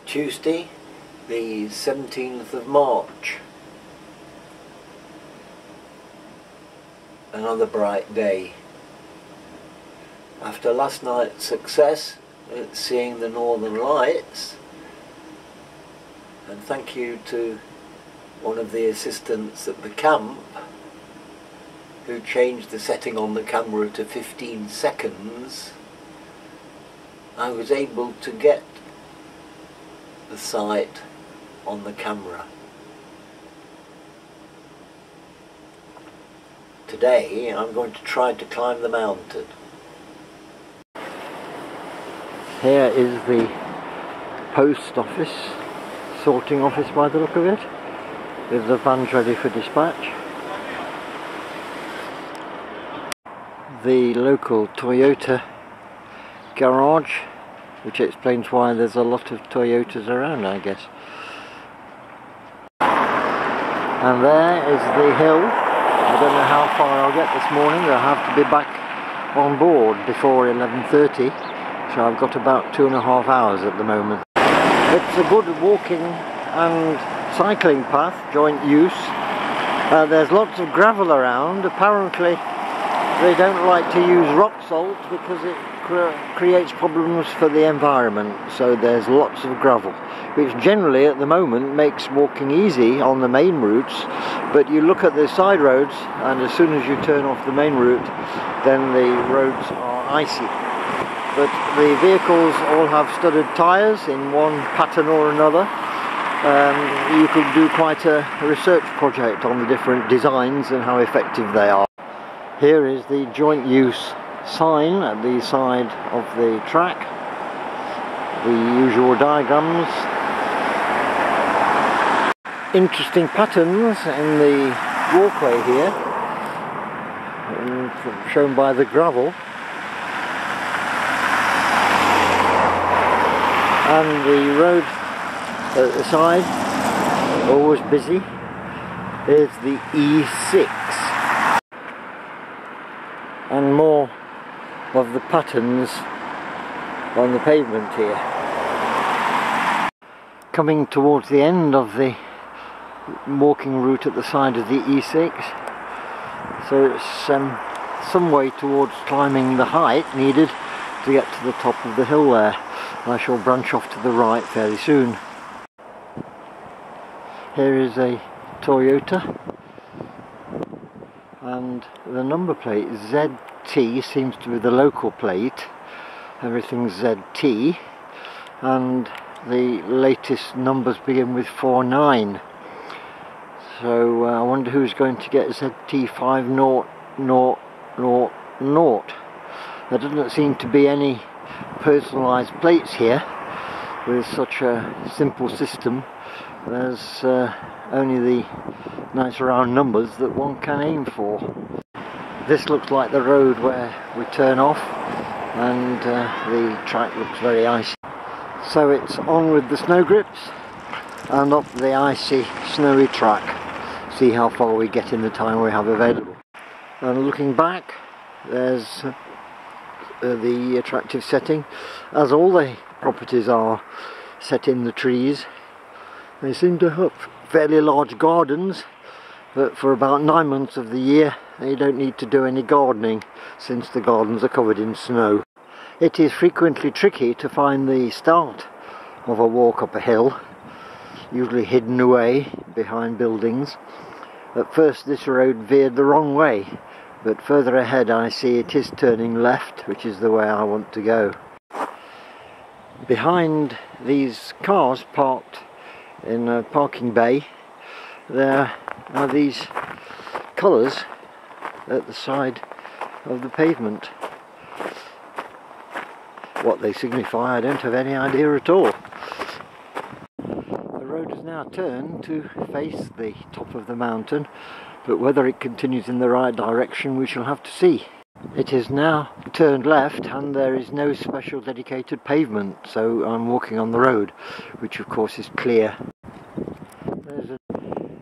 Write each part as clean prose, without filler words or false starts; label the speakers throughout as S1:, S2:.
S1: Tuesday, the 17th of March. Another bright day. After last night's success at seeing the Northern Lights, and thank you to one of the assistants at the camp who changed the setting on the camera to 15 seconds, I was able to get the sight on the camera. Today I'm going to try to climb the mountain. Here is the post office, sorting office by the look of it, with the vans ready for dispatch. The local Toyota garage, which explains why there's a lot of Toyotas around, I guess. And there is the hill. I don't know how far I'll get this morning. I'll have to be back on board before 11:30, so I've got about 2.5 hours at the moment. It's a good walking and cycling path, joint use. There's lots of gravel around. Apparently they don't like to use rock salt because it creates problems for the environment, so there's lots of gravel, which generally at the moment makes walking easy on the main routes, but you look at the side roads and as soon as you turn off the main route then the roads are icy. But the vehicles all have studded tyres in one pattern or another, and you could do quite a research project on the different designs and how effective they are. Here is the joint use sign at the side of the track, the usual diagrams, interesting patterns in the walkway here, shown by the gravel, and the road at the side, always busy, is the E6, and more of the patterns on the pavement here. Coming towards the end of the walking route at the side of the E6, so it's some way towards climbing the height needed to get to the top of the hill there. I shall branch off to the right fairly soon. Here is a Toyota, and the number plate ZT seems to be the local plate. Everything's ZT, and the latest numbers begin with 49. So I wonder who's going to get ZT5000. There doesn't seem to be any personalised plates here with such a simple system. There's only the nice round numbers that one can aim for. This looks like the road where we turn off, and the track looks very icy. So it's on with the snow grips and up the icy, snowy track. See how far we get in the time we have available. And looking back, there's the attractive setting, as all the properties are set in the trees. They seem to have fairly large gardens, but for about 9 months of the year you don't need to do any gardening since the gardens are covered in snow. It is frequently tricky to find the start of a walk up a hill, usually hidden away behind buildings. At first this road veered the wrong way, but further ahead I see it is turning left, which is the way I want to go. Behind these cars parked in a parking bay, there are these colours at the side of the pavement. What they signify I don't have any idea at all. The road has now turned to face the top of the mountain, but whether it continues in the right direction we shall have to see. It is now turned left and there is no special dedicated pavement, so I'm walking on the road, which of course is clear.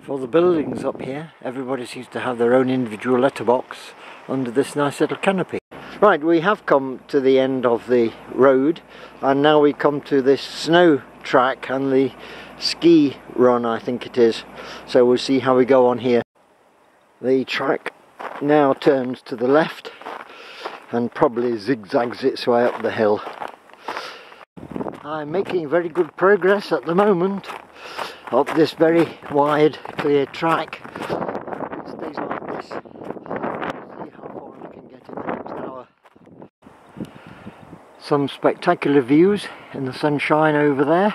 S1: For the buildings up here, everybody seems to have their own individual letterbox under this nice little canopy. Right, we have come to the end of the road, and now we come to this snow track and the ski run, I think it is. So we'll see how we go on here. The track now turns to the left and probably zigzags its way up the hill. I'm making very good progress at the moment up this very wide, clear track. If it stays like this, we'll see how far I can get in the next hour. Some spectacular views in the sunshine over there,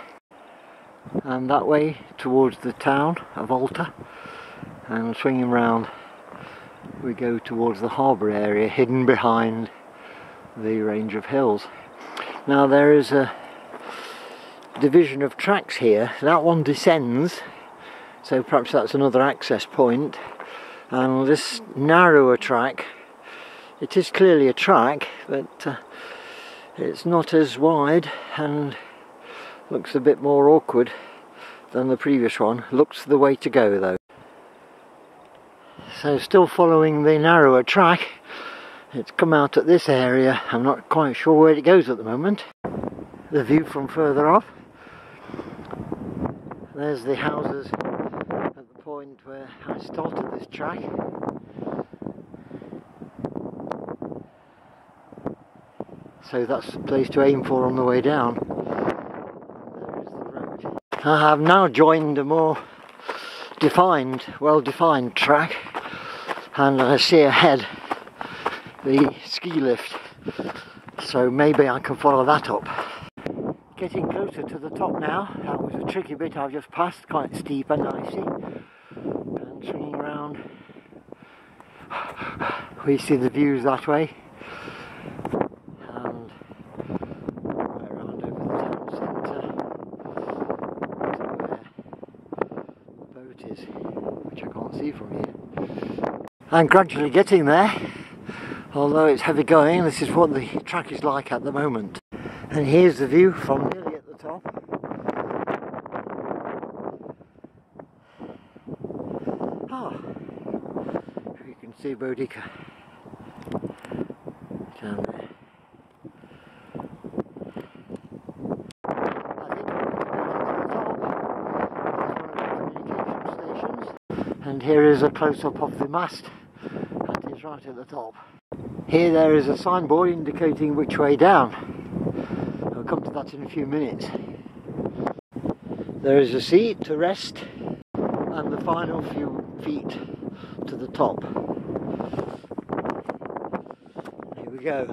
S1: and that way towards the town of Alta, and swinging round we go towards the harbour area hidden behind the range of hills. Now there is a division of tracks here. That one descends, so perhaps that's another access point, and this narrower track, it is clearly a track, but it's not as wide and looks a bit more awkward than the previous one. Looks the way to go though. So still following the narrower track, it's come out at this area. I'm not quite sure where it goes at the moment. The view from further off. There's the houses at the point where I started this track. So that's the place to aim for on the way down. And there is the road. I have now joined a more defined, well-defined track, and I see ahead the ski lift. So maybe I can follow that up. Getting closer to the top now. That was a tricky bit I've just passed, quite steep and icy. And swinging around, we see the views that way. And right around over the town centre to where the boat is, which I can't see from here. I'm gradually getting there. Although it's heavy going, this is what the track is like at the moment. And here's the view from nearly at the top. Ah, you can see Boudica down there. I think I'm going to go to the top. There's one of the communication stations. And here is a close-up of the mast. That is right at the top. Here there is a signboard indicating which way down. I'll come to that in a few minutes. There is a seat to rest and the final few feet to the top. Here we go.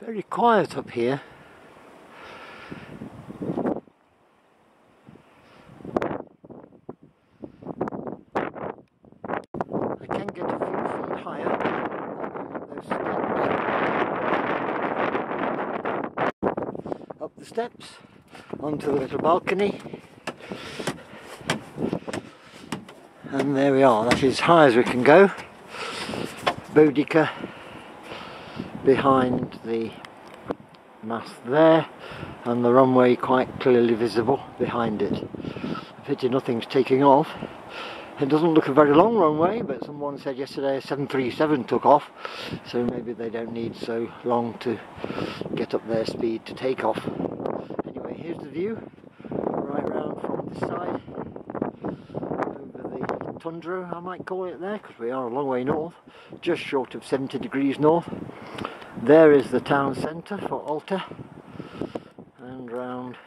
S1: Very quiet up here. I can get a few feet higher those steps. Up the steps onto the little balcony, and there we are. That is as high as we can go. Boudica behind the mast there, and the runway quite clearly visible behind it. A pity nothing's taking off. It doesn't look a very long runway, but someone said yesterday a 737 took off, so maybe they don't need so long to get up their speed to take off. Anyway, here's the view right round from this side over the tundra, I might call it there, because we are a long way north, just short of 70 degrees north. There is the town centre for Alta, and round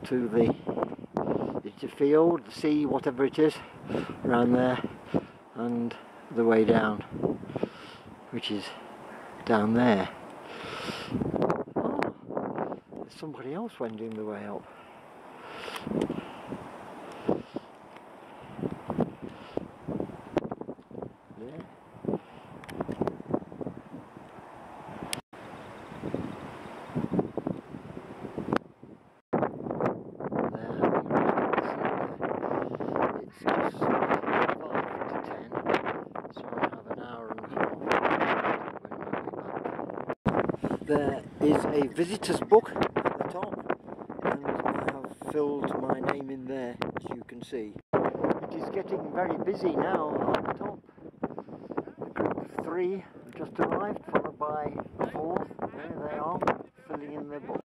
S1: to the field, the sea, whatever it is, around there, and the way down, which is down there. Oh, there's somebody else wending the way up. There is a visitor's book at the top, and I have filled my name in there, as you can see. It is getting very busy now on the top. A group of 3 have just arrived, followed by a 4th. There they are, filling in their book.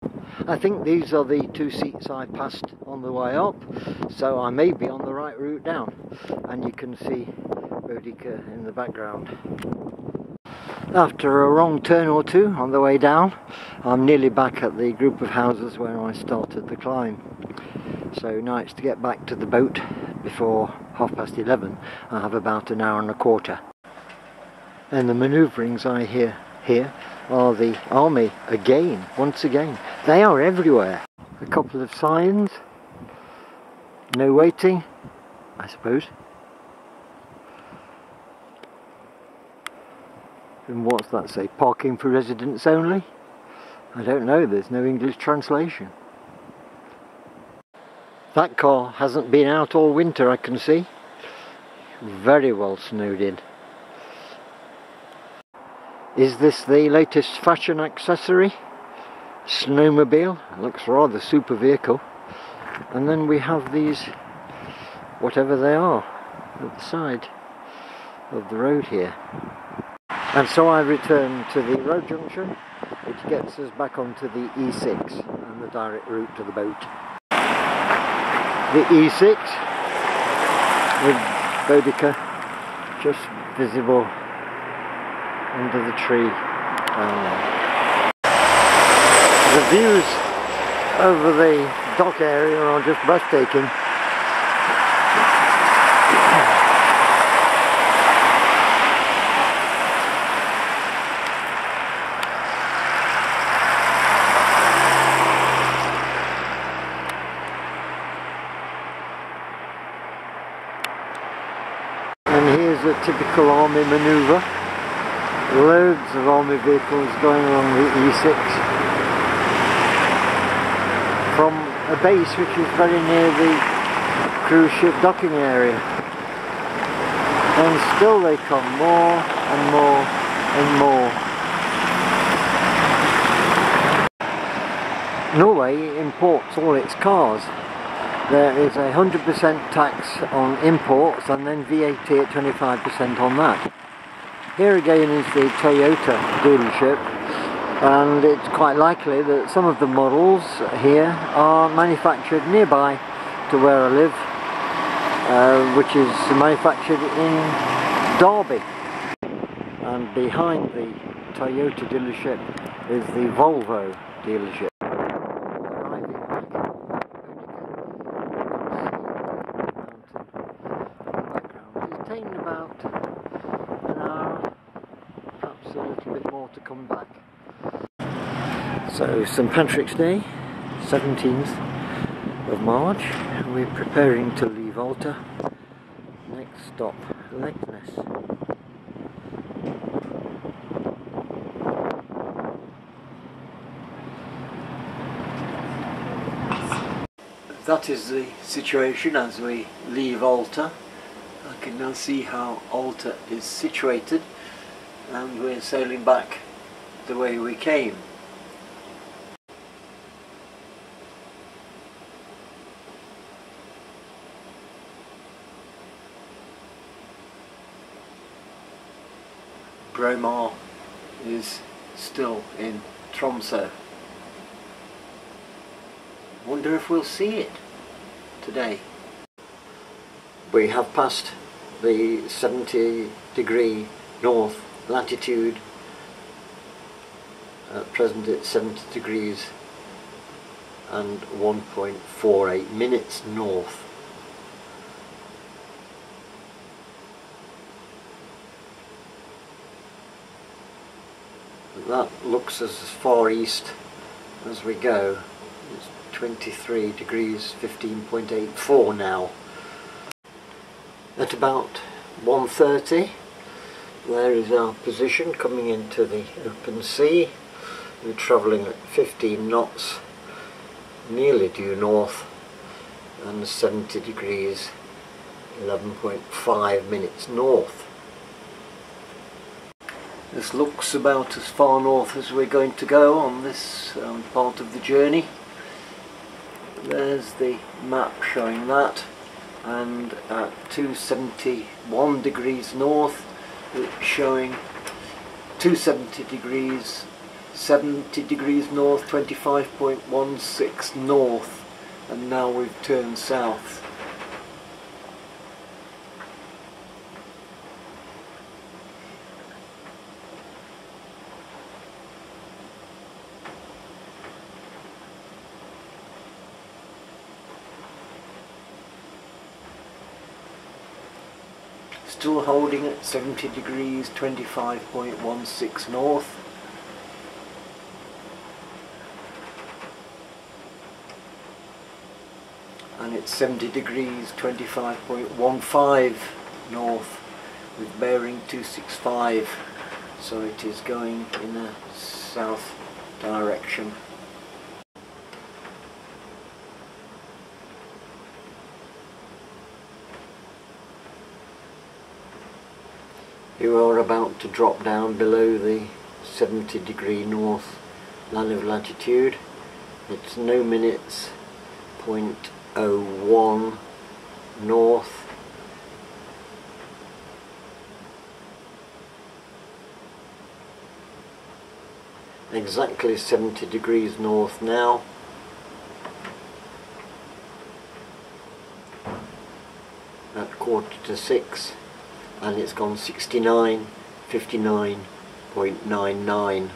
S1: I think these are the 2 seats I passed on the way up, so I may be on the right route down. And you can see Boudica in the background. After a wrong turn or 2 on the way down, I'm nearly back at the group of houses where I started the climb. So now it's to get back to the boat before 11:30. I have about an hour and a quarter. And the manoeuvrings I hear here are the army again, once again. They are everywhere. A couple of signs. No waiting, I suppose. And what's that say? Parking for residents only? I don't know, there's no English translation. That car hasn't been out all winter, I can see. Very well snowed in. Is this the latest fashion accessory? Snowmobile. It looks rather super vehicle. And then we have these, whatever they are, at the side of the road here. And so I return to the road junction, which gets us back onto the E6 and the direct route to the boat. The E6 with Boudica just visible under the tree. The views over the dock area are just breathtaking. Here's a typical army manoeuvre. Loads of army vehicles going along the E6 from a base which is very near the cruise ship docking area. And still they come more and more and more. Norway imports all its cars. There is a 100% tax on imports and then VAT at 25% on that. Here again is the Toyota dealership, and it's quite likely that some of the models here are manufactured nearby to where I live, which is manufactured in Derby. And behind the Toyota dealership is the Volvo dealership. About an hour, perhaps a little bit more to come back. So St Patrick's Day, 17th of March, we're preparing to leave Alta. Next stop, Leknes. That is the situation as we leave Alta. I can now see how Alta is situated, and we're sailing back the way we came. Bromar is still in Tromsø. Wonder if we'll see it today. We have passed the 70° north latitude. At present it's 70 degrees and 1.48 minutes north. That looks as far east as we go. It's 23 degrees 15.84 now. At about 1:30 there is our position coming into the open sea. We're travelling at 15 knots, nearly due north, and 70 degrees 11.5 minutes north. This looks about as far north as we're going to go on this part of the journey. There's the map showing that, and at 271 degrees north it's showing 270 degrees, 70 degrees north, 25.16 north, and now we've turned south. Still holding at 70 degrees, 25.16 north. And it's 70 degrees, 25.15 north with bearing 265. So it is going in a south direction. You are about to drop down below the 70 degree north line of latitude. It's no minutes 0.01 north. Exactly 70 degrees north now. At 5:45, and it's gone 69, 59.99.